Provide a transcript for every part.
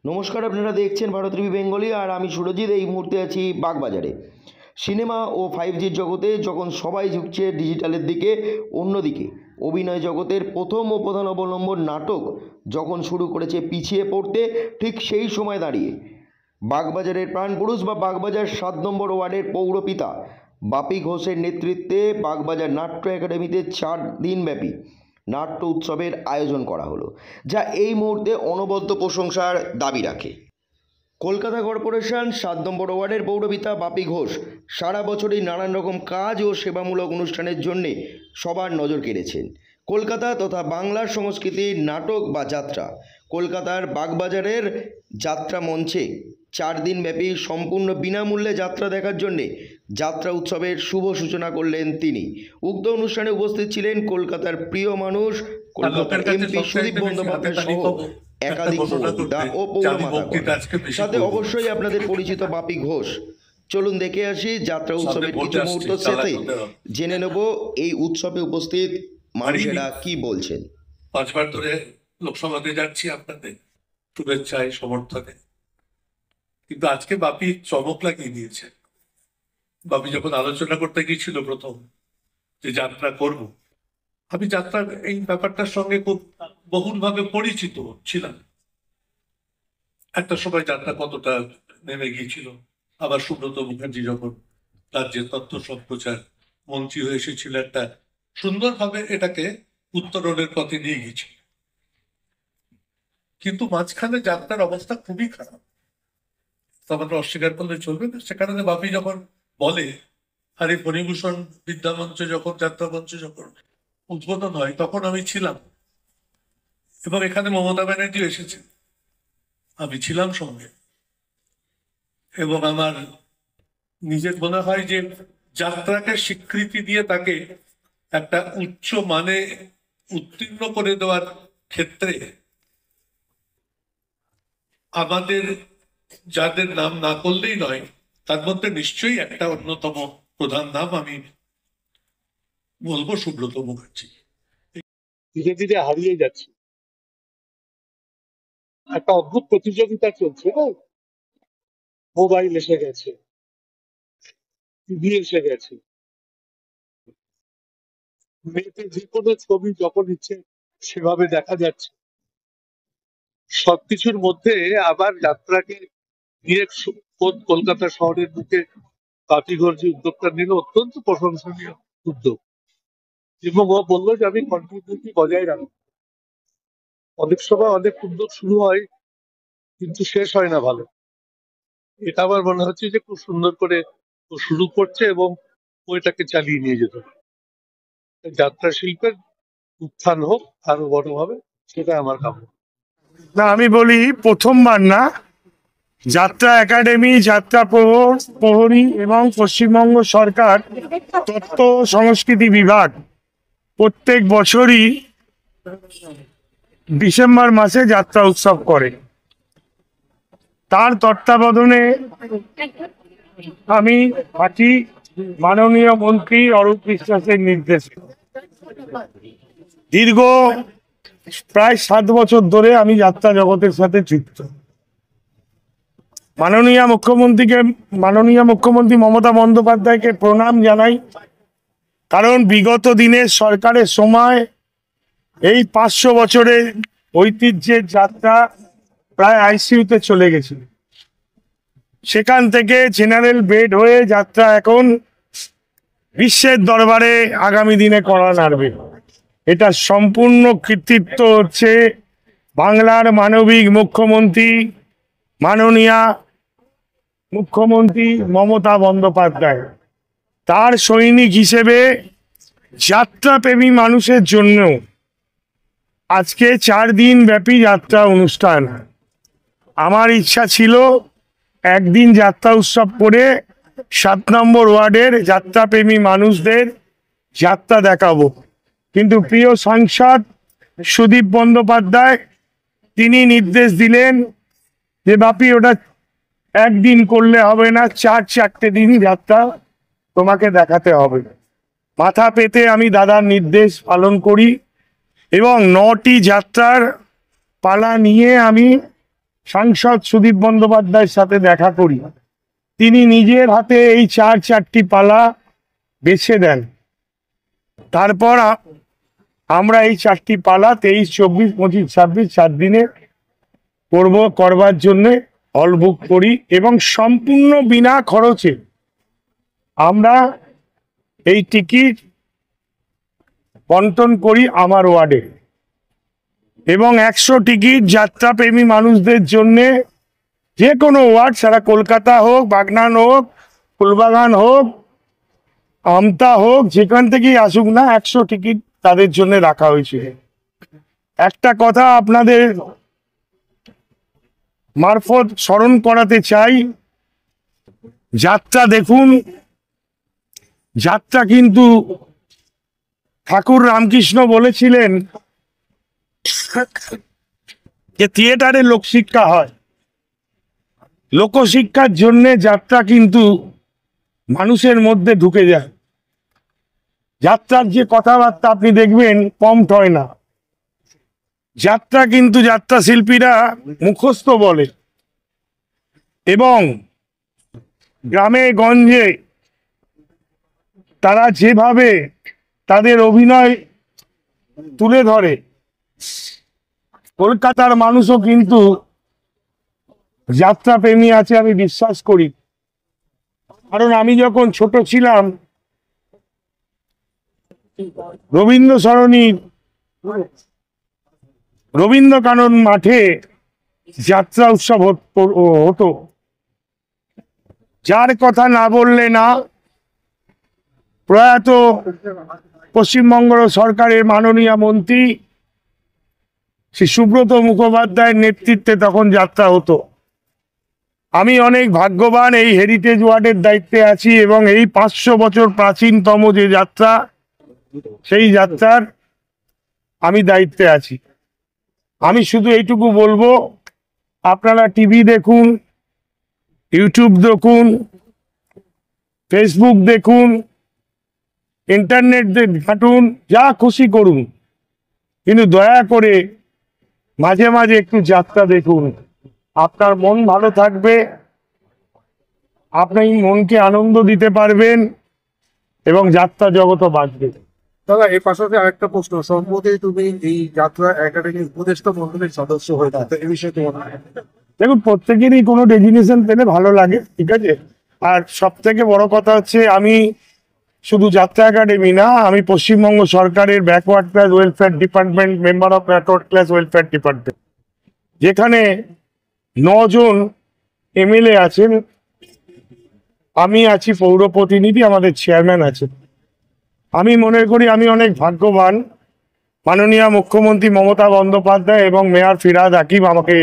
নমস্কার, আপনারা দেখছেন ভারত টিভি বেঙ্গলি। আর আমি সুরজিৎ। এই মুহূর্তে আছি বাগবাজারে। সিনেমা ও 5Gর জগতে যখন সবাই ঝুঁকছে ডিজিটালের দিকে, অন্যদিকে অভিনয় জগতের প্রথম ও প্রধান অবলম্বন নাটক যখন শুরু করেছে পিছিয়ে পড়তে, ঠিক সেই সময় দাঁড়িয়ে বাগবাজারের প্রাণপুরুষ বা বাগবাজার 7 নম্বর ওয়ার্ডের পৌরপিতা বাপি ঘোষের নেতৃত্বে বাগবাজার নাট্য একাডেমিতে 4 দিনব্যাপী নাট্য উৎসবের আয়োজন করা হলো, যা এই মুহূর্তে অনবদ্য প্রশংসার দাবি রাখে। কলকাতা কর্পোরেশন 7 নম্বর ওয়ার্ডের পৌরপিতা বাপি ঘোষ সারা বছরই নানান রকম কাজ ও সেবামূলক অনুষ্ঠানের জন্যে সবার নজর কেড়েছেন। কলকাতা তথা বাংলার সংস্কৃতির নাটক বা যাত্রা কলকাতার বাগবাজারের যাত্রা মঞ্চে 4 দিনব্যাপী সম্পূর্ণ বিনামূল্যে যাত্রা দেখার জন্যে যাত্রা উৎসবের শুভ সূচনা করলেন তিনি। উক্ত অনুষ্ঠানে উপস্থিত ছিলেন কলকাতার প্রিয় মানুষ, কলকাতার এমপি সুদীপ বন্দ্যোপাধ্যায় সহ একাধিক পৌরপিতা ও পৌরমাতাগণ, সাথে অবশ্যই আপনাদের পরিচিত বাপি ঘোষ। চলুন দেখে আসি যাত্রা উৎসবের কিছু মুহূর্ত, সাথে জেনে নেব এই উৎসবে উপস্থিত মানুষেরা কি বলছেন। 5 বার ধরে লোকসভাতে যাচ্ছি আপনাদের শুভেচ্ছায় সমর্থনে, কিন্তু আজকে বাপি চমক লাগিয়ে দিয়েছে। বাপি যখন আলোচনা করতে গিয়েছিল প্রথম যে যাত্রা করব, আমি যাত্রার এই ব্যাপারটার সঙ্গে খুব বহুলভাবে পরিচিত ছিলাম। একটা সময় যাত্রা কতটা নেমে গিয়েছিল। আবার সুব্রত মুখার্জি যখন রাজ্যের তথ্য সম্প্রচার মন্ত্রী হয়ে এসেছিল, একটা সুন্দরভাবে এটাকে উত্তরণের পথে নিয়ে গিয়েছিল। কিন্তু মাঝখানে যাত্রার অবস্থা খুবই খারাপ, আমাদের অস্বীকার করলে চলবে না। সেখানে বাপি যখন বলে, আরে ফণীভূষণ বিদ্যামঞ্চ যখন যাত্রা মঞ্চ যখন উদ্বোধন হয় তখন আমি ছিলাম, এবং এখানে মমতা ব্যানার্জি এসেছে, আমি ছিলাম সঙ্গে। এবং আমার নিজের মনে হয় যে যাত্রাকে স্বীকৃতি দিয়ে তাকে একটা উচ্চ মানে উত্তীর্ণ করে দেওয়ার ক্ষেত্রে আমাদের যাদের নাম না করলেই নয়, তার মধ্যে নিশ্চয়ই একটা অন্যতম প্রধান নাম আমি বলবো সুব্রত মুখার্জি। ধীরে ধীরে হারিয়ে যাচ্ছে। একটা অদ্ভুত প্রতিযোগিতা চলছে না, মোবাইল এসে গেছে, টিভি এসে গেছে, নেটে যে কোনো ছবি যখন ইচ্ছে সেভাবে দেখা যাচ্ছে। সবকিছুর মধ্যে আবার যাত্রাকে নিয়ে কলকাতা শহরের বুকে বাপিঘর যে উদ্যোগটা নিল, অত্যন্ত প্রশংসনীয় উদ্যোগ। এবং ও বললো যে আমি কন্টিনিউটি বজায় রাখবো। অনেক সময় অনেক উদ্যোগ শুরু হয় কিন্তু শেষ হয় না ভালো। এটা আমার মনে হচ্ছে যে খুব সুন্দর করে ও শুরু করছে এবং ও এটাকে চালিয়ে নিয়ে যেতে পারে। যাত্রা শিল্পের উত্থান হোক আরো বড়ভাবে, সেটা আমার কাম্য। না, আমি বলি প্রথমবার না, যাত্রা একাডেমি, যাত্রা প্রহরী এবং পশ্চিমবঙ্গ সরকার তথ্য সংস্কৃতি বিভাগ প্রত্যেক বছরই ডিসেম্বর মাসে যাত্রা উৎসব করে। তার তত্ত্বাবধানে আমি থাকি মাননীয় মন্ত্রী অরূপ বিশ্বাসের নির্দেশে। দীর্ঘ প্রায় 7 বছর ধরে আমি যাত্রা জগতের সাথে যুক্ত। মাননীয় মুখ্যমন্ত্রী মমতা বন্দ্যোপাধ্যায়কে প্রণাম জানাই, কারণ বিগত দিনের সরকারের সময় এই 500 বছরের ঐতিহ্যের যাত্রা প্রায় আইসিইউতে চলে গেছিল। সেখান থেকে জেনারেল বেড হয়ে যাত্রা এখন বিশ্বের দরবারে আগামী দিনে কড়া নাড়বে। এটা সম্পূর্ণ কৃতিত্ব হচ্ছে বাংলার মানবিক মুখ্যমন্ত্রী, মাননীয়া মুখ্যমন্ত্রী মমতা বন্দ্যোপাধ্যায়। তার সৈনিক হিসেবে যাত্রাপ্রেমী মানুষের জন্য আজকে 4 দিন ব্যাপী যাত্রা অনুষ্ঠান। আমার ইচ্ছা ছিল একদিন যাত্রা উৎসব করে 7 নম্বর ওয়ার্ডের যাত্রাপ্রেমী মানুষদের যাত্রা দেখাবো, কিন্তু প্রিয় সাংসদ সুদীপ বন্দ্যোপাধ্যায় তিনি নির্দেশ দিলেন যে বাপি ওটা একদিন করলে হবে না, 4 দিন যাত্রা তোমাকে দেখাতে হবে। মাথা পেতে আমি দাদার নির্দেশ পালন করি এবং 9টি যাত্রার পালা নিয়ে আমি সাংসদ সুদীপ বন্দ্যোপাধ্যায়ের সাথে দেখা করি। তিনি নিজের হাতে এই চারটি পালা বেছে দেন। তারপর আমরা এই 4টি পালা 23, 24, 25, 26 4 দিনে করবার জন্য হল বুক করি এবং সম্পূর্ণ বিনা খরচে আমরা এই টিকিট বন্টন করি আমার ওয়ার্ডে, এবং 100 টিকিট যাত্রাপ্রেমী মানুষদের জন্য, যে কোনো ওয়ার্ড, সারা কলকাতা হোক, বাগনান হোক, ফুলবাগান হোক, আমতা হোক, যেখান থেকেই আসুক না, 100 টিকিট তাদের জন্য রাখা হয়েছিল। একটা কথা আপনাদের মারফত স্মরণ করাতে চাই, যাত্রা দেখুন, যাত্রা কিন্তু ঠাকুর রামকৃষ্ণ বলেছিলেন যে থিয়েটারে লোকশিক্ষা হয়, লোকশিক্ষার জন্য যাত্রা কিন্তু মানুষের মধ্যে ঢুকে যায়। যাত্রার যে কথাবার্তা আপনি দেখবেন প্রম্পট হয় না, যাত্রা কিন্তু যাত্রা শিল্পীরা মুখস্থ বলে, এবং গ্রামে গঞ্জে তারা যেভাবে তাদের অভিনয় তুলে ধরে, কলকাতার মানুষও কিন্তু যাত্রা প্রেমী আছে আমি বিশ্বাস করি। কারণ আমি যখন ছোট ছিলাম, রবীন্দ্র সরণির রবীন্দ্রকানন মাঠে যাত্রা উৎসব হতো, যার কথা না বললে না। প্রয়াত পশ্চিমবঙ্গ সরকারের মাননীয় মন্ত্রী শ্রী সুব্রত মুখোপাধ্যায়ের নেতৃত্বে তখন যাত্রা হতো। আমি অনেক ভাগ্যবান, এই হেরিটেজ ওয়ার্ডের দায়িত্বে আছি এবং এই 500 বছর প্রাচীনতম যে যাত্রা, সেই যাত্রার আমি দায়িত্বে আছি। আমি শুধু এইটুকু বলবো, আপনারা টিভি দেখুন, ইউটিউব দেখুন, ফেসবুক দেখুন, ইন্টারনেট ঘাঁটুন, যা খুশি করুন, কিন্তু দয়া করে মাঝে মাঝে একটু যাত্রা দেখুন। আপনার মন ভালো থাকবে, আপনি মনকে আনন্দ দিতে পারবেন এবং যাত্রা জগৎও বাঁচবে। দাদা, এর পাশাপাশি আরেকটা প্রশ্ন, সম্প্রতি তুমি এই যাত্রা একাডেমির উপদেষ্টা মন্ডলীর সদস্য হয়ে থাকো, এই বিষয়ে তোমার? দেখুন, প্রত্যেকেরই কোনো ডেজিগনেশন পেলে ভালো লাগে, ঠিক আছে। আর সব থেকে বড় কথা হচ্ছে, আমি শুধু যাত্রা একাডেমি না, আমি পশ্চিমবঙ্গ সরকারের backward class welfare department member of backward class welfare department, যেখানে 9 জন এমএলএ আছেন, আমি আছি পৌর প্রতিনিধি, আমাদের চেয়ারম্যান আছেন। আমি মনে করি আমি অনেক ভাগ্যবান, মাননীয় মুখ্যমন্ত্রী মমতা বন্দ্যোপাধ্যায় এবং মেয়র ফিরহাদ হাকিম আমাকে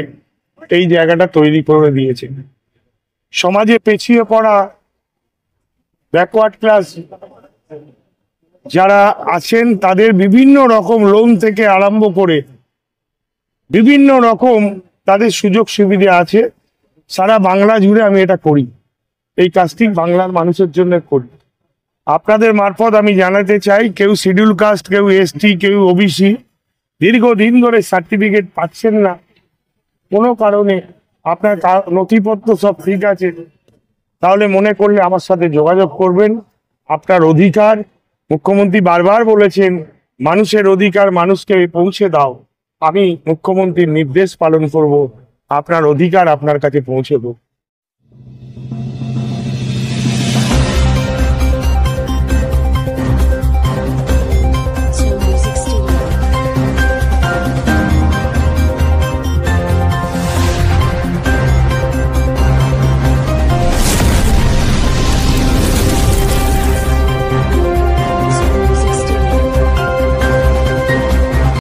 এই জায়গাটা তৈরি করে দিয়েছেন। সমাজে পেছিয়ে পড়া ব্যাকওয়ার্ড ক্লাস যারা আছেন, তাদের বিভিন্ন রকম লোন থেকে আরম্ভ করে বিভিন্ন রকম তাদের সুযোগ সুবিধা আছে। সারা বাংলা জুড়ে আমি এটা করি, এই কাজটি বাংলার মানুষের জন্য করি। আপনাদের মারফত আমি জানাতে চাই, কেউ শিডিউল কাস্ট, কেউ এসটি, কেউ ওবিসি দীর্ঘদিন ধরে সার্টিফিকেট পাচ্ছেন না কোনো কারণে, আপনার নথিপত্র সব ঠিক আছে, তাহলে মনে করলে আমার সাথে যোগাযোগ করবেন। আপনার অধিকার, মুখ্যমন্ত্রী বারবার বলেছেন মানুষের অধিকার মানুষকে পৌঁছে দাও। আমি মুখ্যমন্ত্রীর নির্দেশ পালন করব, আপনার অধিকার আপনার কাছে পৌঁছে দেব।